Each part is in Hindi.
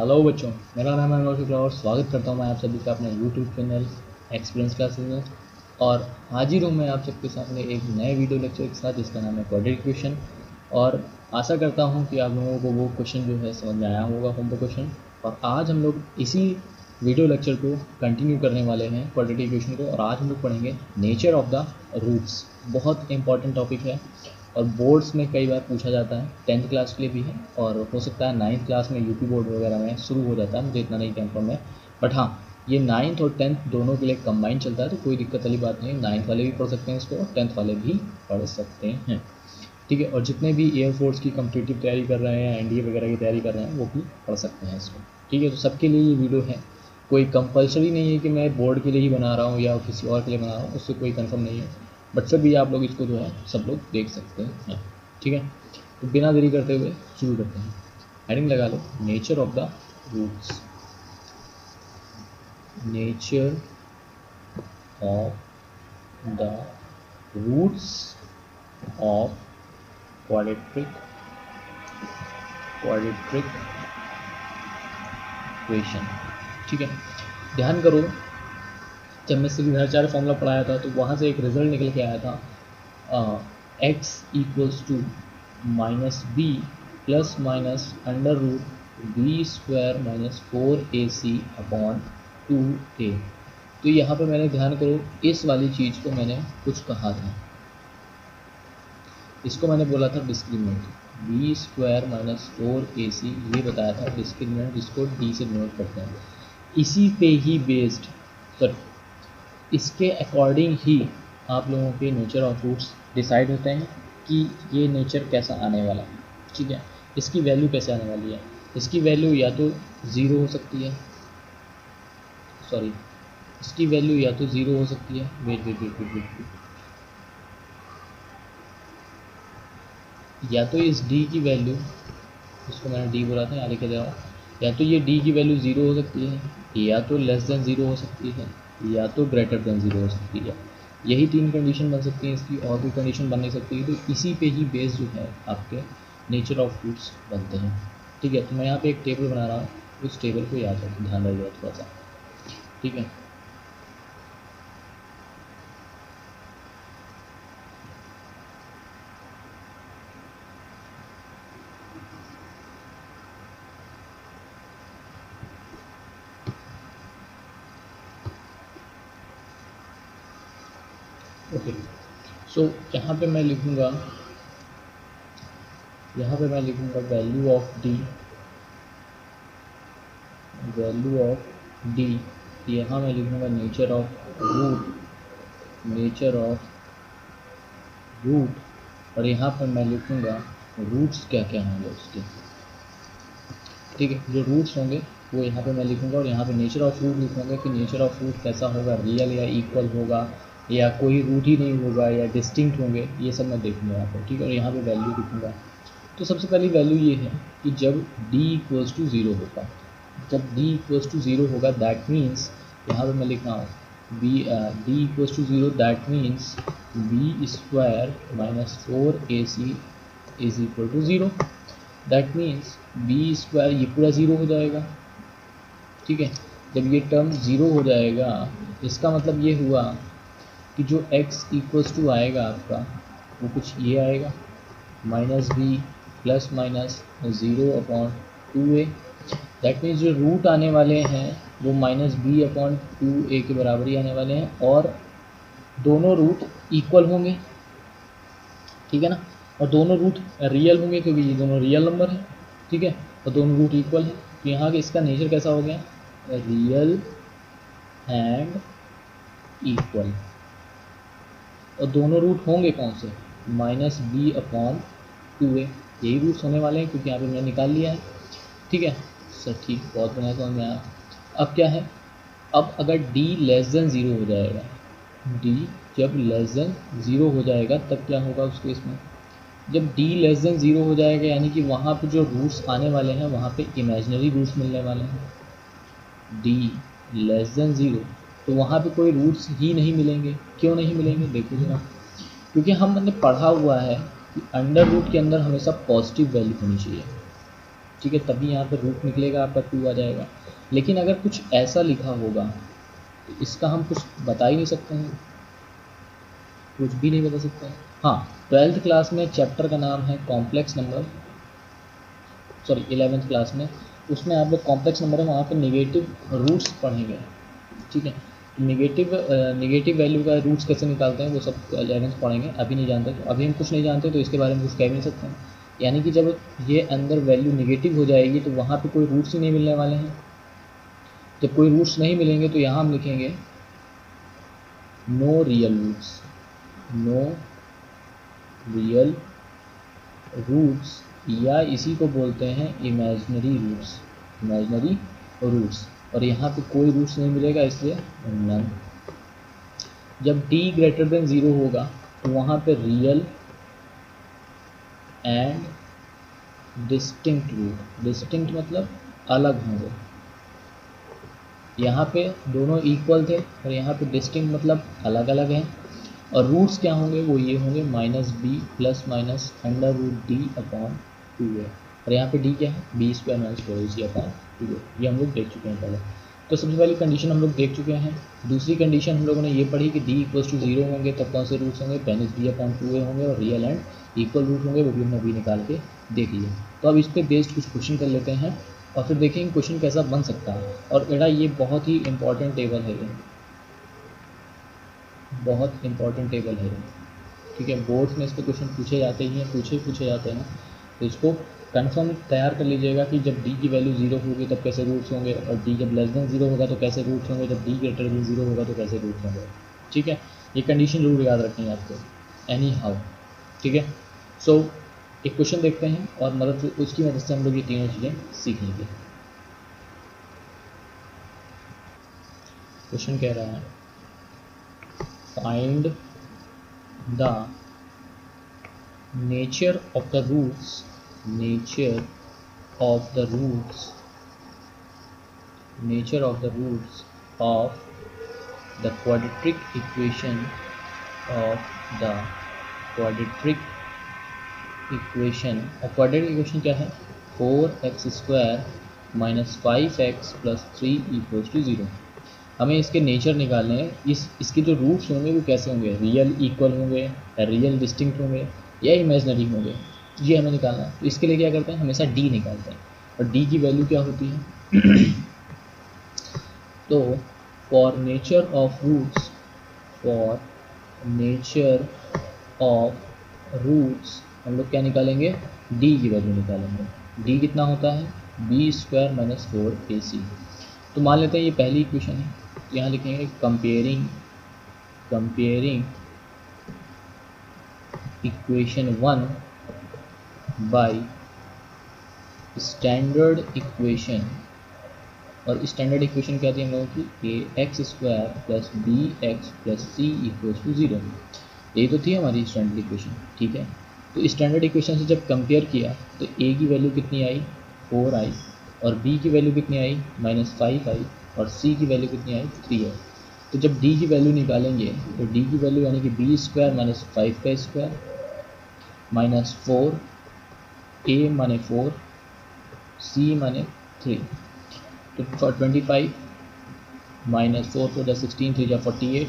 हेलो बच्चों, मेरा नाम है अनवर शुक्ला और स्वागत करता हूं मैं आप सभी का अपने यूट्यूब चैनल एक्सपीरियंस क्लासेस में। और हाजिर हूं मैं आप सबके सामने एक नए वीडियो लेक्चर के साथ जिसका नाम है क्वाड्रेटिक क्वेश्चन। और आशा करता हूं कि आप लोगों को वो क्वेश्चन जो है समझ में आया होगा, होमवर्क क्वेश्चन। और आज हम लोग इसी वीडियो लेक्चर को कंटिन्यू करने वाले हैं क्वाड्रेटिक इक्वेशन को। और आज हम लोग पढ़ेंगे नेचर ऑफ द रूट्स। बहुत इंपॉर्टेंट टॉपिक है और बोर्ड्स में कई बार पूछा जाता है, 10th क्लास के लिए भी है और हो सकता है 9th क्लास में यूपी बोर्ड वगैरह में शुरू हो जाता है, मुझे इतना नहीं कंफर्म है। बट हाँ, ये 9th और 10th दोनों के लिए कंबाइन चलता है, तो कोई दिक्कत वाली बात नहीं है। 9th वाले भी पढ़ सकते हैं इसको और 10th वाले भी पढ़ सकते हैं, ठीक है। और जितने भी एयरफोर्स की कम्पिटिटिव तैयारी कर रहे हैं, एनडीए वगैरह की तैयारी कर रहे हैं, वो भी पढ़ सकते हैं इसको, ठीक है। तो सबके लिए ये वीडियो है, कोई कंपलसरी नहीं है कि मैं बोर्ड के लिए ही बना रहा हूँ या किसी और के लिए बना रहा हूँ, उससे कोई कंफर्म नहीं है। बट फिर भी आप लोग इसको जो है सब लोग देख सकते हैं, ठीक है। तो बिना देरी करते हुए शुरू करते हैं। हेडिंग लगा लो, nature of the roots. Nature of the roots of quadratic equation, ठीक है। ध्यान करो, जब मैं सिग्नेचर फॉर्मूला पढ़ाया था तो वहाँ से एक रिजल्ट निकल के आया था, x equals to minus B plus minus under root B square minus 4ac upon 2a। तो यहाँ पे मैंने ध्यान करो, इस वाली चीज़ को मैंने कुछ कहा था, इसको मैंने बोला था discriminant, B square minus 4ac ये बताया था डिस्क्रिमिनेंट, जिसको डी से डिनोट करते हैं। इसी पे ही बेस्ड, सर इसके अकॉर्डिंग ही आप लोगों के नेचर ऑफ रूट्स डिसाइड होते हैं कि ये नेचर कैसा आने वाला है, ठीक है। इसकी वैल्यू कैसे आने वाली है, इसकी वैल्यू या तो ज़ीरो हो सकती है, सॉरी इसकी वैल्यू या तो ज़ीरो हो सकती है, वेट, या तो इस डी की वैल्यू, इसको मैंने डी बोला था, यहाँ लिखे दे रहा हूँ, या तो ये डी की वैल्यू ज़ीरो हो सकती है, या तो लेस देन ज़ीरो हो सकती है, या तो ग्रेटर देन ज़ीरो हो सकती है। यही तीन कंडीशन बन सकती हैं इसकी, और भी कंडीशन बन नहीं सकती। तो इसी पे ही बेस जो है आपके नेचर ऑफ रूट्स बनते हैं, ठीक है। तो मैं यहाँ पे एक टेबल बना रहा हूँ, उस टेबल को याद रखो, ध्यान रखिएगा थोड़ा सा, ठीक है। ओके, सो यहाँ पे मैं लिखूँगा वैल्यू ऑफ डी, यहाँ मैं लिखूँगा नेचर ऑफ रूट, और यहाँ पर मैं लिखूँगा रूट्स क्या क्या होंगे उसके, ठीक है। जो रूट्स होंगे वो यहाँ पे मैं लिखूँगा, और यहाँ पे नेचर ऑफ रूट लिखूँगा कि नेचर ऑफ रूट कैसा होगा, रियल या इक्वल होगा, या कोई रूट ही नहीं होगा, या डिस्टिंक्ट होंगे, ये सब मैं देखूँगा यहाँ पर, ठीक है। और यहाँ पे वैल्यू लिखूँगा। तो सबसे पहली वैल्यू ये है कि जब d इक्वल्स टू ज़ीरो होगा, दैट मीन्स, यहाँ पर मैं लिख रहा हूँ d equals to zero, that means B square minus 4ac is equal to zero. That means B square ये पूरा ज़ीरो हो जाएगा, ठीक है। जब ये टर्म ज़ीरो हो जाएगा, इसका मतलब ये हुआ कि जो x इक्वल्स टू आएगा आपका, वो कुछ ये आएगा, minus B plus minus zero upon 2a। That means जो रूट आने वाले हैं वो माइनस बी अपॉन 2a के बराबर ही आने वाले हैं, और दोनों रूट इक्वल होंगे, ठीक है ना। और दोनों रूट रियल होंगे क्योंकि ये दोनों रियल नंबर है, ठीक है। और दोनों रूट इक्वल है, तो यहाँ के इसका नेचर कैसा हो गया, रियल एंड इक्वल। और दोनों रूट होंगे कौन से, माइनस बी अपॉन 2a, यही रूट्स होने वाले हैं क्योंकि यहाँ पे मैंने निकाल लिया है, ठीक है सर। ठीक, बहुत बढ़िया समझ में आया। अब क्या है, अब अगर d लेस देन ज़ीरो हो जाएगा, d जब लेस देन ज़ीरो हो जाएगा तब क्या होगा उस केस में, जब d लेस देन ज़ीरो हो जाएगा यानी कि वहाँ पे जो रूट्स आने वाले हैं वहाँ पे इमेजिनरी रूट्स मिलने वाले हैं। d लेस देन ज़ीरो, तो वहाँ पे कोई रूट्स ही नहीं मिलेंगे। क्यों नहीं मिलेंगे, देखो जरा, क्योंकि हमने पढ़ा हुआ है कि अंडर रूट के अंदर हमेशा पॉजिटिव वैल्यू होनी चाहिए, ठीक है, तभी यहाँ पर रूट निकलेगा, आपका 2 आ जाएगा। लेकिन अगर कुछ ऐसा लिखा होगा तो इसका हम कुछ बता ही नहीं सकते हैं, कुछ भी नहीं बता सकते हैं। हाँ, 12th क्लास में चैप्टर का नाम है complex number, sorry 11th class में, उसमें आप लोग कॉम्प्लेक्स नंबर है, वहाँ पे नेगेटिव रूट्स पढ़ेंगे। ठीक है, नेगेटिव वैल्यू का रूट्स कैसे निकालते हैं वो सब 11th पढ़ेंगे, अभी नहीं जानते। तो अभी हम कुछ नहीं जानते तो इसके बारे में कुछ कह नहीं सकते हैं। यानी कि जब ये अंदर वैल्यू नेगेटिव हो जाएगी तो वहाँ पे कोई रूट्स ही नहीं मिलने वाले हैं। जब कोई रूट्स नहीं मिलेंगे तो यहाँ हम लिखेंगे no real roots, no real roots, या इसी को बोलते हैं इमेजिनरी रूट्स, इमेजिनरी रूट्स। और यहाँ पे कोई रूट्स नहीं मिलेगा, इसलिए नन। जब d ग्रेटर देन 0 होगा तो वहाँ पे real and distinct root, distinct मतलब अलग होंगे। यहाँ पे दोनों इक्वल थे और यहाँ पे डिस्टिंक्ट मतलब अलग अलग हैं। और रूट्स क्या होंगे, वो ये होंगे -b plus minus under root D upon 2a। और यहाँ पे d क्या है, b square minus 4ac upon 2a। ये हम लोग देख चुके हैं पहले। तो सबसे पहली कंडीशन हम लोग देख चुके हैं। दूसरी कंडीशन हम लोगों ने ये पढ़ी कि d = 0 होंगे तब कौन से रूट्स होंगे, -b अपॉन 2a होंगे और रियल एंड इक्वल रूट होंगे, वो भी हमने अभी निकाल के देख लिया। तो अब इस पर बेस्ड कुछ क्वेश्चन कर लेते हैं और फिर देखेंगे क्वेश्चन कैसा बन सकता है। और बेटा ये बहुत ही इंपॉर्टेंट टेबल है, ये बहुत इंपॉर्टेंट टेबल है। ठीक है, बोर्ड्स में इस पर क्वेश्चन पूछे जाते ही हैं, पूछे जाते हैं। तो इसको कन्फर्म तैयार कर लीजिएगा कि जब d की वैल्यू 0 होगी तब कैसे रूट्स होंगे, और d जब लेस देन 0 होगा तो कैसे रूट्स होंगे, जब d ग्रेटर देन 0 होगा तो कैसे रूट्स होंगे। ठीक है, ये कंडीशन जरूर याद रखनी है आपको, एनी हाउ। ठीक है, सो एक क्वेश्चन देखते हैं और उसकी मदद से हम लोग ये तीनों चीज़ें सीख लेंगे। क्वेश्चन कह रहा है find the nature of the roots of the roots of the quadratic equation of the quadratic equation। और quadratic equation क्या है, 4x² minus 5x plus 3 = 0। हमें इसके नेचर निकालने हैं, इसके जो रूट्स होंगे वो कैसे होंगे, रियल इक्वल होंगे, रियल डिस्टिंक्ट होंगे या इमेजिनरी होंगे, ये हमें निकालना है। तो इसके लिए क्या करते हैं, हमेशा d निकालते हैं। और d की वैल्यू क्या होती है तो फॉर नेचर ऑफ हम लोग क्या निकालेंगे, d की वैल्यू निकालेंगे। d कितना होता है, b² - 4ac। तो मान लेते हैं ये पहली इक्वेशन है, तो यहाँ लिखेंगे comparing equation 1 by standard equation. और स्टैंडर्ड इक्वेशन क्या थी हम लोगों की, ax² + bx + c = 0। ये तो थी हमारी स्टैंडर्ड इक्वेशन। ठीक है, तो स्टैंडर्ड इक्वेशन से जब कंपेयर किया तो a की वैल्यू कितनी आई, 4 आई, और b की वैल्यू कितनी आई, -5 आई, और c की वैल्यू कितनी आई, 3 आई। तो जब d की वैल्यू निकालेंगे तो d की वैल्यू यानी कि b² - 5 का स्क्वायर माइनस 4, a माने 4, c माने 3, तो 25 - 4 4 16 3 48।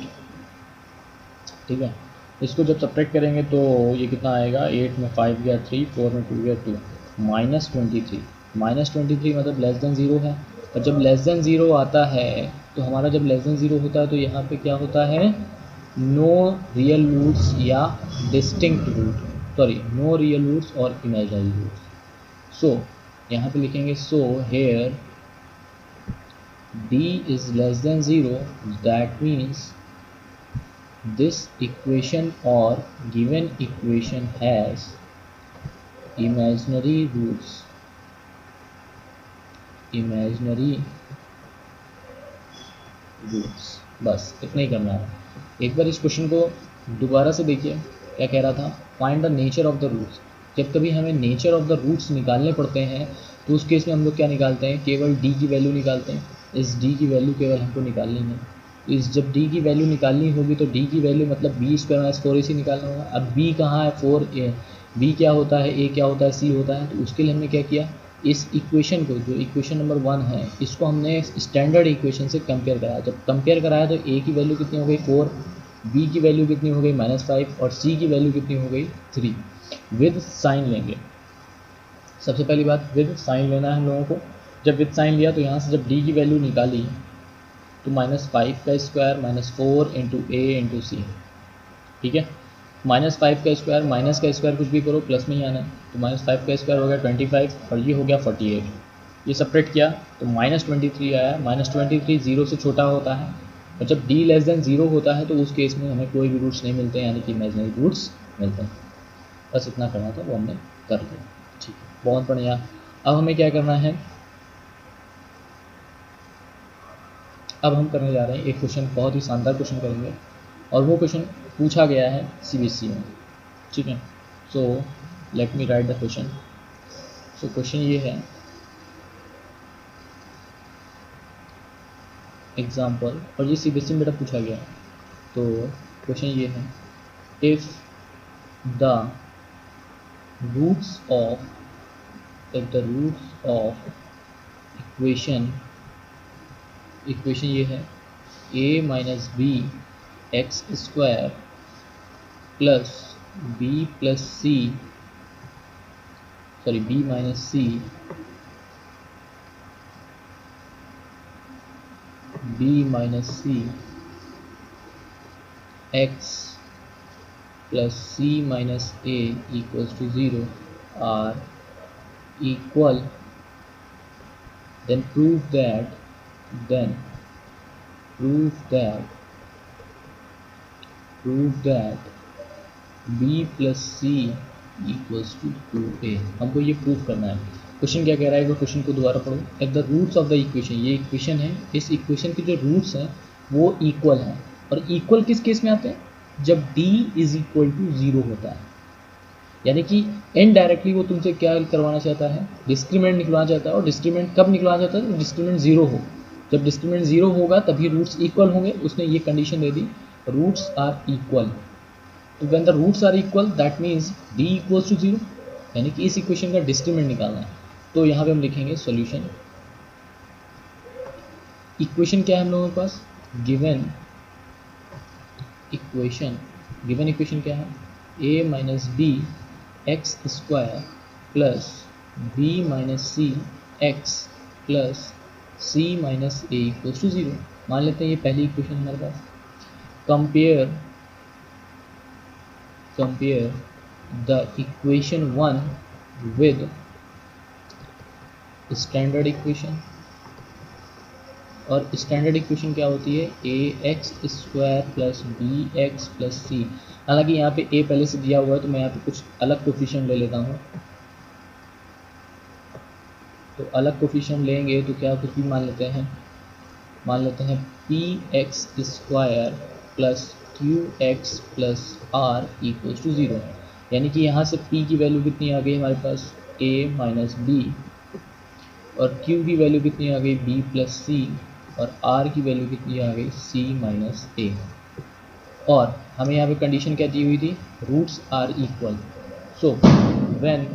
ठीक है, इसको जब सब्ट्रैक्ट करेंगे तो ये कितना आएगा, 8 में 5 गया 3, 4 में 2 गया 2, -23 मतलब लेस देन 0 है। और जब लेस देन 0 आता है तो हमारा जब लेस देन 0 होता है तो यहाँ पे क्या होता है, नो रियल रूट्स या distinct root, sorry no real roots और इमेजिनरी रूट्स। सो यहाँ पे लिखेंगे so here d is less than 0, that means this equation or given equation has imaginary roots, बस इतना ही करना है। एक बार इस क्वेश्चन को दोबारा से देखिए, क्या कह रहा था, find the nature of the roots. जब कभी हमें नेचर ऑफ द रूट्स निकालने पड़ते हैं तो उस केस में हम लोग क्या निकालते हैं, केवल d की वैल्यू निकालते हैं। इस d की वैल्यू केवल हमको निकालनी है। जब d की वैल्यू निकालनी होगी तो d की वैल्यू मतलब b² - 4ac निकालना होगा। अब b कहाँ है, 4a, b क्या होता है, a क्या होता है, c होता है। तो उसके लिए हमने क्या किया, इस इक्वेशन को, जो इक्वेशन नंबर 1 है, इसको हमने स्टैंडर्ड इक्वेशन से कंपेयर कराया। जब कंपेयर कराया तो ए की वैल्यू कितनी हो गई 4, बी की वैल्यू कितनी हो गई -5 और सी की वैल्यू कितनी हो गई 3। विद साइन लेंगे। सबसे पहली बात विद साइन लेना है हम लोगों को। जब विद साइन लिया तो यहाँ से जब डी की वैल्यू निकाली तो -5 का स्क्वायर -4 इंटू ए इंटू सी, ठीक है। -5 का स्क्वायर, माइनस का स्क्वायर कुछ भी करो प्लस में ही आना है, तो -5 का स्क्वायर हो गया 25 और ये हो गया 48। ये सेपरेट किया तो -23 आया। -23 0 से छोटा होता है और जब d लेस देन 0 होता है तो उस केस में हमें कोई भी रूट्स नहीं मिलते हैं, यानी कि इमेजिनरी रूट्स मिलते हैं। बस इतना करना था, वो हमने कर दिया, ठीक है, बहुत बढ़िया। अब हमें क्या करना है, अब हम करने जा रहे हैं एक क्वेश्चन, बहुत ही शानदार क्वेश्चन करेंगे और वो क्वेश्चन पूछा गया है CBSE में, ठीक है। So let me right the question. So question ये है, एग्जाम्पल, और ये CBSE में बेटा पूछा गया है। तो क्वेश्चन ये है, if the roots of equation ये है a minus B x square plus B plus C, sorry b minus C b minus C x plus c minus a equals to 0 are equal, then prove that b plus c equals to 2a। हमको ये प्रूव करना है। क्वेश्चन क्या कह रहा है, एक क्वेश्चन को दोबारा पढ़ो। At the roots of the equation, ये इक्वेशन है, इस इक्वेशन के जो रूट्स हैं वो इक्वल हैं। और इक्वल किस केस में आते हैं, जब d इज इक्वल टू 0 होता है, यानी कि इनडायरेक्टली वो तुमसे क्या करवाना चाहता है, डिस्क्रिमिनेंट निकलवाना चाहता है। और डिस्क्रिमिनेंट कब निकलवाना चाहता है, तो डिस्क्रिमिनेंट 0 हो। जब डिस्क्रिमिनेंट 0 होगा तभी रूट्स इक्वल होंगे। उसने ये कंडीशन दे दी, रूट्स आर इक्वल। तो when the roots are equal that means d equals to 0, यानी कि इस इक्वेशन का डिस्क्रिमिनेंट निकालना है। तो यहाँ पे हम लिखेंगे सॉल्यूशन। इक्वेशन क्या है हम लोगों के पास, गिवन इक्वेशन क्या है, a minus B x square plus b minus C x plus c minus A equals to 0। मान लेते हैं ये पहली इक्वेशन हमारे पास। Compare the equation 1 with standard equation. और स्टैंडर्ड इक्वेशन क्या होती है, a x square plus b x plus c. हालांकि यहाँ पे a पहले से दिया हुआ है तो मैं यहाँ पे कुछ अलग कोफिशिएंट ले लेता हूँ। तो अलग कोफिशिएंट लेंगे तो क्या कुछ भी मान लेते हैं P X square plus Q X plus R equals to 0। यानी कि यहाँ से p की वैल्यू कितनी आ गई हमारे पास, a माइनस बी, और q की वैल्यू कितनी आ गई, b प्लस सी, और r की वैल्यू कितनी आ गई, c माइनस ए। और हमें यहाँ पे कंडीशन क्या दी हुई थी, roots are equal. So when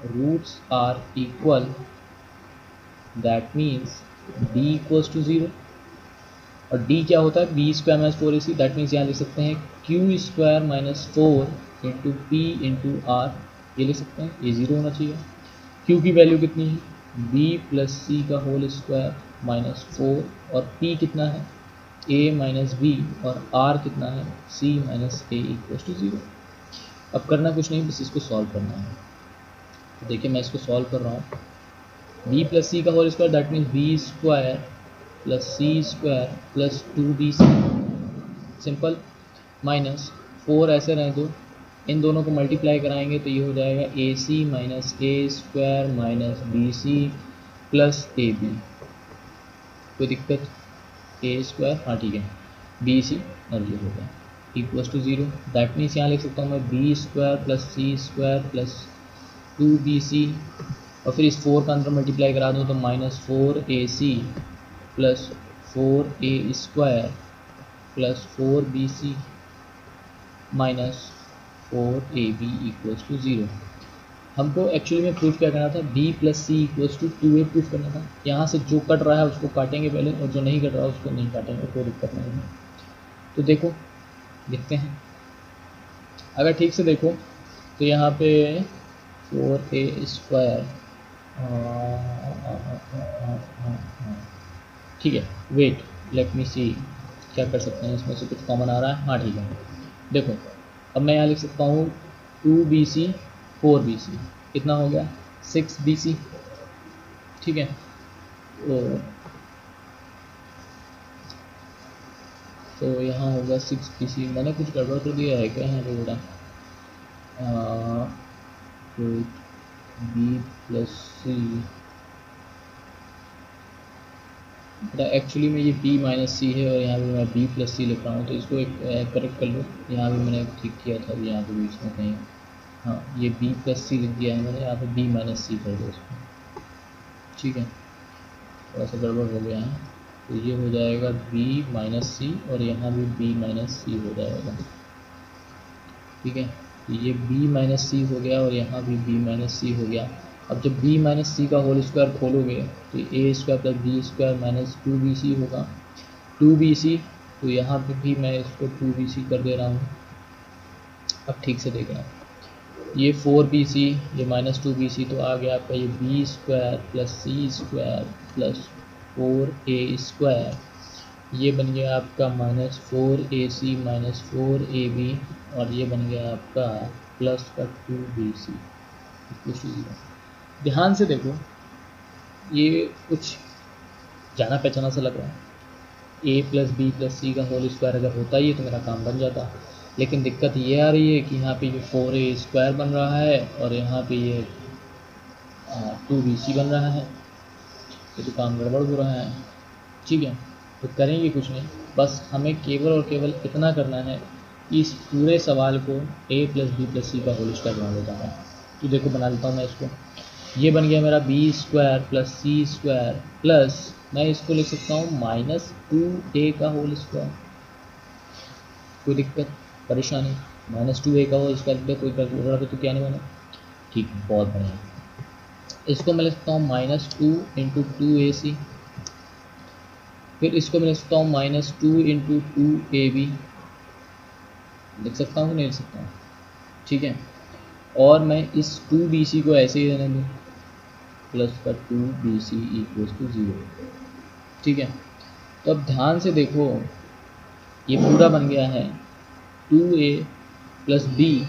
roots are equal that means d equals to 0। और d क्या होता है, b square minus 4ac। That means यहाँ लिख सकते हैं q square minus 4 into P into R, ये लिख सकते हैं, ये 0 होना चाहिए। q की वैल्यू कितनी है, b प्लस सी का होल स्क्वायर माइनस 4, और p कितना है, a माइनस बी, और r कितना है, c minus A equals to 0। अब करना कुछ नहीं, बस इसको सॉल्व करना है। तो देखिए मैं इसको सॉल्व कर रहा हूँ। b प्लस सी का whole square that means B square plus C square plus 2bc, simple, minus 4 ऐसे रहे दो, इन दोनों को मल्टीप्लाई कराएंगे तो ये हो जाएगा ac minus A square minus B C plus A B. कोई दिक्कत, ए स्क्वायर, हाँ ठीक है, बी सी, और ये हो गया इक्वल्स टू 0। दैट मीन्स यहाँ लिख सकता हूँ मैं B square plus C square plus 2bc, और फिर इस 4 का अंदर मल्टीप्लाई करा दूँ तो minus 4ac plus 4a square plus 4bc minus 4ab equals to 0। हमको एक्चुअली में प्रूफ क्या करना था, b plus C equals to 2a proof करना था। यहाँ से जो कट रहा है उसको काटेंगे पहले, और जो नहीं कट रहा है उसको नहीं काटेंगे, कोई दिक्कत नहीं है। तो देखो देखते हैं, अगर ठीक से देखो तो यहाँ पे 4a², ठीक है, वेट लेट मी सी क्या कर सकते हैं, इसमें से कुछ कॉमन आ रहा है, हाँ ठीक है। देखो अब मैं यहाँ लिख सकता हूँ 2bc 4bc, कितना हो गया 6bc, ठीक है। तो यहाँ होगा 6bc, मैंने कुछ गड़बड़ कर दिया है क्या यहाँ पे बेटा, b प्लस सी, एक्चुअली में ये b माइनस सी है और यहाँ पे मैं b प्लस सी लिख रहा हूँ, तो इसको एक करेक्ट कर लो। यहाँ भी मैंने ठीक किया था, यहाँ पे बीच में कहीं, हाँ ये b प्लस सी लिख दिया है मैंने, यहाँ पे b माइनस सी कर दो इसको, ठीक है, थोड़ा सा गड़बड़ हो गया है। तो ये हो जाएगा b माइनस सी और यहाँ भी b माइनस सी हो जाएगा, ठीक है। तो ये b माइनस सी हो गया और यहाँ भी b माइनस सी हो गया। अब जब b माइनस सी का होल स्क्वायर खोलोगे तो a² plus b² minus 2bc होगा, 2bc, तो यहाँ पे भी मैं इसको 2bc कर दे रहा हूँ। अब ठीक से देखना, ये 4bc, ये माइनस 2bc, तो आ गया आपका ये b² plus c² plus 4a², ये बन गया आपका माइनस 4ac माइनस 4ab, और ये बन गया आपका प्लस का 2bc। ध्यान से देखो, ये कुछ जाना पहचाना सा लग रहा है, a प्लस बी प्लस सी का होल स्क्वायर अगर होता ही है तो मेरा काम बन जाता, लेकिन दिक्कत ये आ रही है कि यहाँ पे ये 4a² बन रहा है और यहाँ पे ये 2bc बन रहा है, ये तो काम गड़बड़ हो रहा है, ठीक है। तो करेंगे कुछ नहीं, बस हमें केवल और केवल इतना करना है कि इस पूरे सवाल को a प्लस बी प्लस सी का होल स्क्वायर बना देता है। तो देखो बना लेता हूँ मैं इसको, ये बन गया मेरा b² प्लस c² प्लस, मैं इसको लिख सकता हूँ माइनस 2a का होल स्क्वायर, कोई दिक्कत परेशानी, माइनस 2a का होल स्क्वायर पे कोई कैलकुलेटर पे तो क्या नहीं बना, ठीक है, बहुत बढ़िया। इसको मैं लिख सकता हूँ माइनस 2 इंटू 2ac, फिर इसको मैं लिख सकता हूँ माइनस 2 इंटू 2ab, लिख सकता हूँ नहीं लिख सकता हूँ, ठीक है। और मैं इस 2bc को ऐसे ही रहने दूँ, प्लस का 2bc इक्वल्स टू 0, ठीक है। तो अब ध्यान से देखो, ये पूरा बन गया है 2a plus b,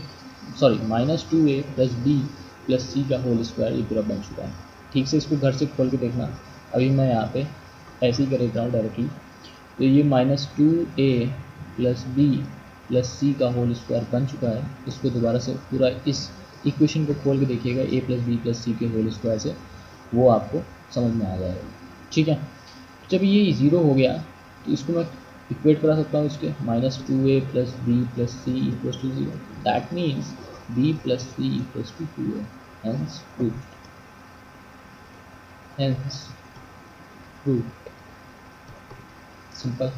sorry minus 2a plus B plus सी का होल स्क्वायर, ये पूरा बन चुका है। ठीक से इसको घर से खोल के देखना, अभी मैं यहाँ पे ऐसे ही कर देता हूँ डायरेक्टली। तो ये minus 2a plus B plus सी का होल स्क्वायर बन चुका है। इसको दोबारा से पूरा इस इक्वेशन को खोल के देखिएगा, a प्लस बी प्लस सी के होल स्क्वायर से, वो आपको समझ में आ जाएगा, ठीक है। जब ये 0 हो गया तो इसको मैं इक्वेट करा सकता हूँ इसके, minus 2a plus B plus C equals to 0, that means b plus C equals to 2a, hence proved, hence proved, simple.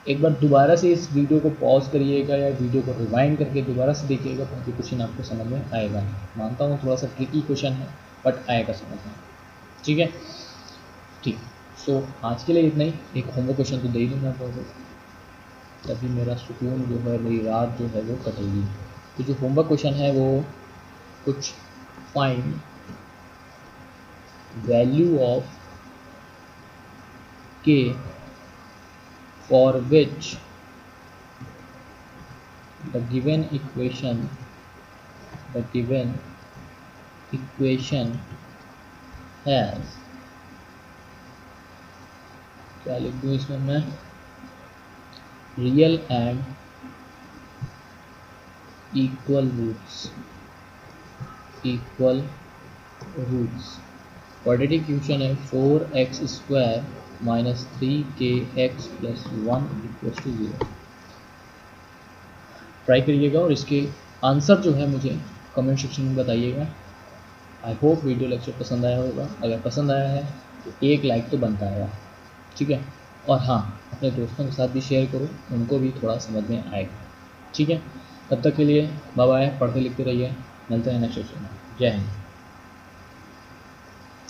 एक बार दोबारा से इस वीडियो को पॉज करिएगा या वीडियो को रिवाइंड करके दोबारा से देखिएगा, तो क्वेश्चन आपको समझ में आएगा। मानता हूँ थोड़ा सा ट्रिकी क्वेश्चन है, बट आएगा समझ में, ठीक है, ठीक। सो आज के लिए इतना ही, एक होमवर्क क्वेश्चन तो दे ही दूँगा आपको, तभी मेरा सुकून जो है, मेरी रात जो है वो कटेगी। तो जो होमवर्क क्वेश्चन है वो कुछ find value of k for which the given equation has, क्या लिख दूँ इसमें मैं, real and equal roots. Quadratic equation है 4x² minus 3kx plus 1 equals to 0। Try करिएगा और इसके आंसर जो है मुझे कमेंट सेक्शन में बताइएगा। आई होप वीडियो लेक्चर पसंद आया होगा, अगर पसंद आया है तो एक लाइक तो बनता है, ठीक है। और हाँ, अपने दोस्तों के साथ भी शेयर करो, उनको भी थोड़ा समझ में आएगा, ठीक है। तब तक के लिए बाय बाय, पढ़ते लिखते रहिए। मिलते हैं नेक्स्ट सेशन में। जय हिंद।